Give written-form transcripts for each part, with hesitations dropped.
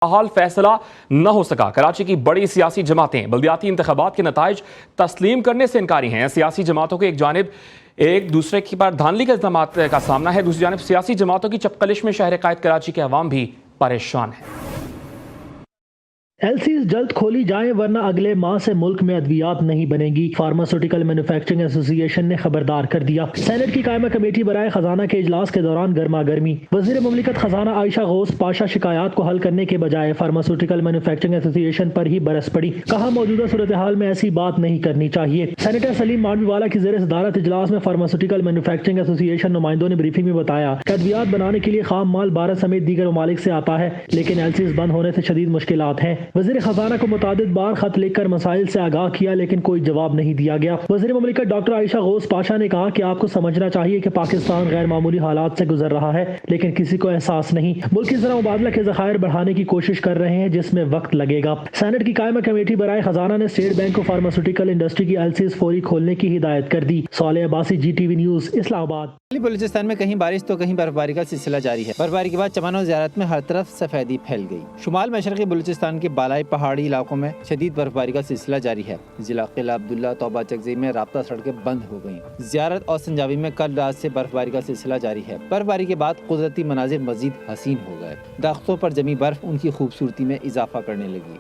حال فیصلہ نہ ہو سکا۔ کراچی کی بڑی سیاسی جماعتیں بلدیاتی انتخابات کے نتائج تسلیم کرنے سے انکاری ہیں۔ سیاسی جماعتوں کو ایک جانب ایک دوسرے کی پر دھاندلی کے الزامات کا سامنا ہے، دوسری جانب سیاسی جماعتوں کی چپقلش میں شہر قائد کراچی کے عوام بھی پریشان ہیں۔ ایل سیز جلد کھولی جائیں ورنہ اگلے ماہ سے ملک میں ادویات نہیں بنے گی، فارماسیوٹیکل مینوفیکچرنگ ایسوسی ایشن نے خبردار کر دیا۔ سینٹ کی قائمہ کمیٹی برائے خزانہ کے اجلاس کے دوران گرما گرمی، وزیر مملکت خزانہ عائشہ غوث پاشا شکایات کو حل کرنے کے بجائے فارماسیوٹیکل مینوفیکچرنگ ایسوسی ایشن پر ہی برس پڑی، کہا موجودہ صورتحال میں ایسی بات نہیں کرنی چاہیے۔ سینیٹر سلیم مانڈوی والا کی زیر صدارت اجلاس میں فارماسیوٹیکل مینوفیکچرنگ ایسوسی ایشن نمائندوں نے بریفنگ میں بتایا کہ ادویات بنانے کے لیے خام مال بھارت سمیت دیگر ممالک سے آتا ہے، لیکن ایل سیز بند ہونے سے شدید مشکلات ہیں۔ وزیر خزانہ کو متعدد بار خط لکھ کر مسائل سے آگاہ کیا لیکن کوئی جواب نہیں دیا گیا۔ وزیر مملکت ڈاکٹر عائشہ غوث پاشا نے کہا کہ آپ کو سمجھنا چاہیے کہ پاکستان غیر معمولی حالات سے گزر رہا ہے، لیکن کسی کو احساس نہیں۔ ملکی زرع مبادلہ کے ذخائر بڑھانے کی کوشش کر رہے ہیں جس میں وقت لگے گا۔ سینٹ کی قائمہ کمیٹی برائے خزانہ نے اسٹیٹ بینک کو فارماسیوٹیکل انڈسٹری کی ایل سیز فوری کھولنے کی ہدایت کر دی۔ Saleh Abbasi, G T V news, Islamabad. Balochistan میں کہیں بارش تو کہیں برفباری کا سلسلہ جاری ہے۔ برفباری کے بعد چمن و زیارت میں ہر طرف سفیدی پھیل گئی۔ شمال مشرقی بلوچستان کے بالائی پہاڑی علاقوں میں شدید برفباری کا سلسلہ جاری ہے۔ ضلع قلعہ عبداللہ توبہ چکزئی میں رابطہ سڑکیں بند ہو گئیں۔ زیارت اور سنجاوی میں کل رات سے برفباری کا سلسلہ جاری ہے۔ برفباری کے بعد قدرتی مناظر مزید حسین ہو گئے۔ درختوں پر جمی برف ان کی خوبصورتی میں اضافہ کرنے لگی۔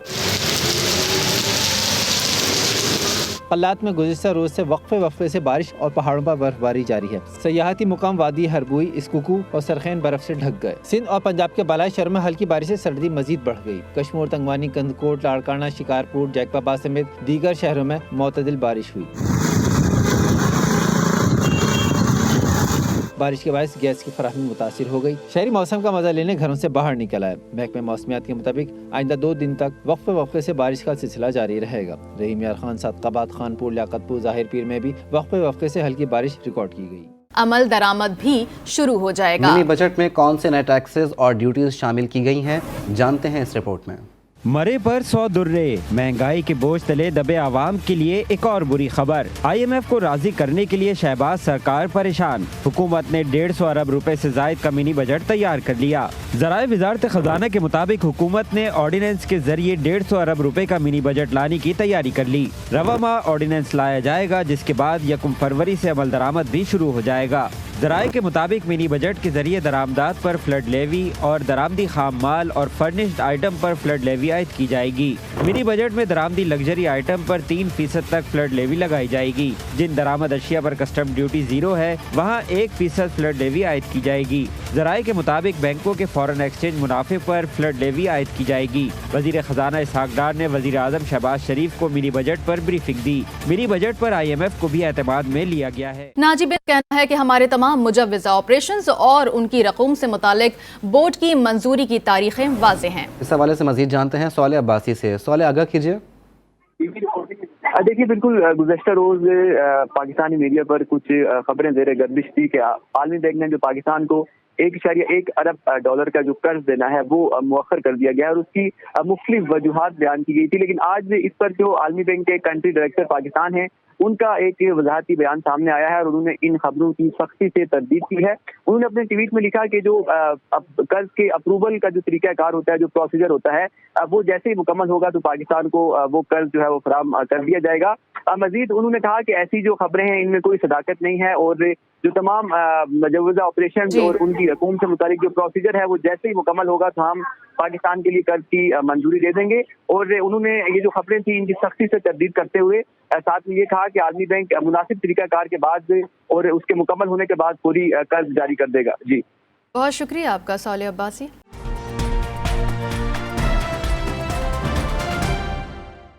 قلات میں گزشتہ روز سے وقفے سے بارش اور پہاڑوں پر برفباری جاری ہے۔ سیاحتی مقام وادی ہربوئی، اسکوکو اور سرخین برف سے ڈھک گئے۔ سندھ اور پنجاب کے بالائی شہروں میں ہلکی بارش سے سردی مزید بڑھ گئی۔ کشمور، تنگوانی، کندکوٹ، لاڑکانہ، شکارپور، جیکب آباد سمیت دیگر شہروں میں معتدل بارش ہوئی۔ بارش کے باعث گیس کی فراہمی متاثر ہو گئی۔ شہری موسم کا مزہ لینے گھروں سے باہر نکل آئے۔ محکمہ موسمیات کے مطابق آئندہ 2 دن تک وقفے سے بارش کا سلسلہ جاری رہے گا۔ رحیم یار خان، صادقآباد، خانپور، لیاقت پور، ظاہر پیر میں بھی وقفے سے ہلکی بارش ریکارڈ کی گئی۔ عمل درآمد بھی شروع ہو جائے گا۔ منی بجٹ میں کون سے نئے ٹیکسز اور ڈیوٹیز شامل کی گئی ہیں، جانتے ہیں اس رپورٹ میں۔ مرے پر 100 درے، مہنگائی کے بوجھ تلے دبے عوام کے لیے ایک اور بری خبر۔ آئی ایم ایف کو راضی کرنے کے لیے شہباز سرکار پریشان۔ حکومت نے 150 ارب روپے سے زائد کا منی بجٹ تیار کر لیا۔ ذرائع وزارت خزانہ کے مطابق حکومت نے آرڈیننس کے ذریعے 150 ارب روپے کا منی بجٹ لانے کی تیاری کر لی۔ رواں ماہ آرڈیننس لایا جائے گا، جس کے بعد 1 فروری سے عمل درآمد بھی شروع ہو جائے گا۔ ذرائع کے مطابق منی بجٹ کے ذریعے درآمدات پر فلڈ لیوی اور درآمدی خام مال اور فرنشڈ آئٹم پر فلڈ لیوی عائد کی جائے گی۔ منی بجٹ میں درآمدی لگژری آئٹم پر 3% تک فلڈ لیوی لگائی جائے گی۔ جن درآمد اشیاء پر کسٹم ڈیوٹی 0 ہے، وہاں 1% فلڈ لیوی عائد کی جائے گی۔ ذرائع کے مطابق بینکوں کے فارن ایکسچینج منافع پر فلڈ لیوی عائد کی جائے گی۔ وزیر خزانہ اسحاق ڈار نے وزیر اعظم شہباز شریف کو منی بجٹ پر بریفنگ دی۔ منی بجٹ پر آئی ایم ایف کو بھی اعتماد میں لیا گیا ہے۔ ناجی کا کہنا ہے کہ ہمارے تمام مجوزہ آپریشنز اور ان کی رقوم سے متعلق بورڈ کی منظوری کی تاریخیں واضح ہیں۔ اس حوالے سے مزید جانتے ہیں صالح عباسی سے۔ صالح، آگاہ کیجیے۔ دیکھیے، بالکل گزشتہ روز پاکستانی میڈیا پر کچھ خبریں زیر گردش تھی کہ عالمی بینک نے جو پاکستان کو 1.1 ارب ڈالر کا جو قرض دینا ہے وہ مؤخر کر دیا گیا اور اس کی مختلف وجوہات بیان کی گئی تھی، لیکن آج اس پر جو عالمی بینک کے کنٹری ڈائریکٹر پاکستان ہیں ان کا ایک وضاحتی بیان سامنے آیا ہے اور انہوں نے ان خبروں کی سختی سے تردید کی ہے۔ انہوں نے اپنے ٹویٹ میں لکھا کہ جو قرض کے اپروول کا جو طریقہ کار ہوتا ہے، جو پروسیجر ہوتا ہے، وہ جیسے ہی مکمل ہوگا تو پاکستان کو وہ قرض جو ہے وہ فراہم کر دیا جائے گا۔ مزید انہوں نے کہا کہ ایسی جو خبریں ہیں ان میں کوئی صداقت نہیں ہے اور جو تمام مجوزہ آپریشن اور ان کی رقوم سے متعلق جو پروسیجر ہے وہ جیسے ہی مکمل ہوگا تو ہم پاکستان کے لیے قرض کی منظوری دے دیں گے۔ اور انہوں نے یہ جو خبریں تھیں ان کی سختی سے تردید کرتے ہوئے ساتھ میں یہ کہا کہ عالمی بینک مناسب طریقہ کار کے بعد اور اس کے مکمل ہونے کے بعد فوری قرض جاری کر دے گا۔ جی، بہت شکریہ آپ کا صالح عباسی۔